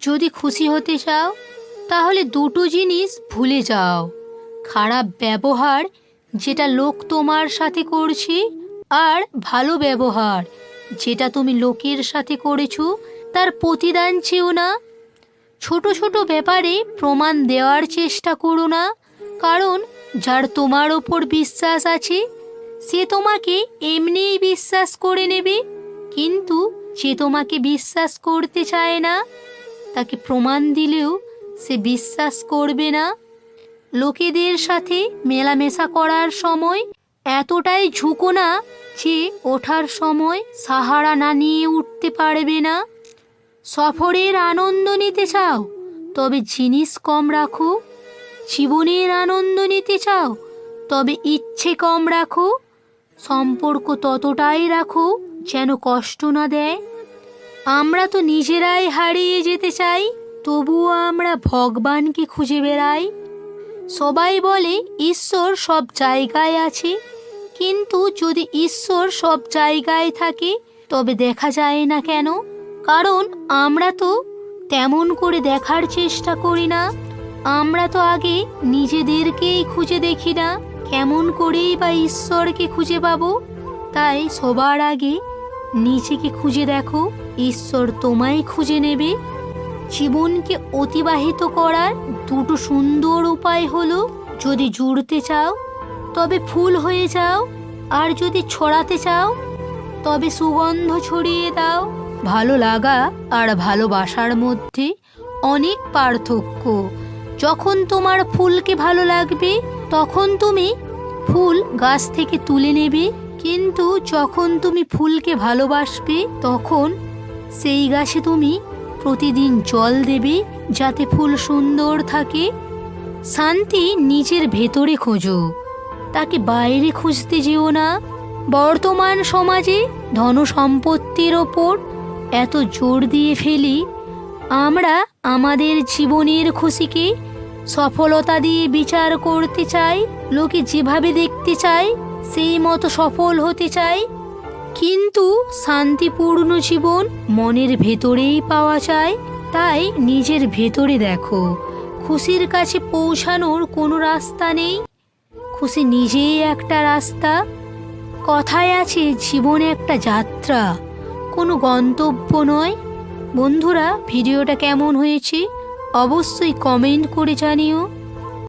যদি খুশি হতে চাও তাহলে দুটো জিনিস ভুলে যাও, খারাপ ব্যবহার যেটা লোক তোমার সাথে করছে, আর ভালো ব্যবহার যেটা তুমি লোকের সাথে করেছো তার প্রতিদান চেও না। ছোট ছোট ব্যাপারে প্রমাণ দেওয়ার চেষ্টা করো না, কারণ যার তোমার ওপর বিশ্বাস আছে সে তোমাকে এমনিই বিশ্বাস করে নেবে, কিন্তু যে তোমাকে বিশ্বাস করতে চায় না তাকে প্রমাণ দিলেও সে বিশ্বাস করবে না। লোকেদের সাথে মেলামেশা করার সময় এতটাই ঝুঁকো না যে ওঠার সময় সাহারা না নিয়ে উঠতে পারবে না। সফরের আনন্দ নিতে চাও তবে জিনিস কম রাখো, জীবনের আনন্দ নিতে চাও তবে ইচ্ছে কম রাখো, সম্পর্ক ততটাই রাখো যেন কষ্ট না দেয়। আমরা তো নিজেরাই হারিয়ে যেতে চাই, তবুও আমরা ভগবানকে খুঁজে বেড়াই। সবাই বলে ঈশ্বর সব জায়গায় আছে, কিন্তু যদি ঈশ্বর সব জায়গায় থাকে তবে দেখা যায় না কেন? কারণ আমরা তো তেমন করে দেখার চেষ্টা করি না। আমরা তো আগে নিজেদেরকেই খুঁজে দেখি না, কেমন করেই বা ঈশ্বরকে খুঁজে পাবো। তাই সবার আগে নিজেকে খুঁজে দেখো, ঈশ্বর তোমায় খুঁজে নেবে। জীবনকে অতিবাহিত করার দুটো সুন্দর উপায় হলো, যদি জুড়তে চাও তবে ফুল হয়ে যাও, আর যদি ছড়াতে চাও তবে সুগন্ধ ছড়িয়ে দাও। ভালো লাগা আর ভালোবাসার মধ্যে অনেক পার্থক্য। যখন তোমার ফুলকে ভালো লাগবে তখন তুমি ফুল গাছ থেকে তুলে নেবে, কিন্তু যখন তুমি ফুলকে ভালোবাসবে তখন সেই গাছে তুমি প্রতিদিন জল দেবে যাতে ফুল সুন্দর থাকে। শান্তি নিজের ভেতরে খোঁজো, তাকে বাইরে খুঁজতে যেও না। বর্তমান সমাজে ধন সম্পত্তির ওপর এত জোর দিয়ে ফেলি, আমরা আমাদের জীবনের খুশিকে সফলতা দিয়ে বিচার করতে চাই। লোকে যেভাবে দেখতে চায় সেই মতো সফল হতে চাই, কিন্তু শান্তিপূর্ণ জীবন মনের ভেতরেই পাওয়া যায়। তাই নিজের ভেতরে দেখো, খুশির কাছে পৌঁছানোর কোনো রাস্তা নেই, খুশি নিজেই একটা রাস্তা। কথায় আছে জীবন একটা যাত্রা, কোনো গন্তব্য নয়। বন্ধুরা, ভিডিওটা কেমন হয়েছে অবশ্যই কমেন্ট করে জানিও।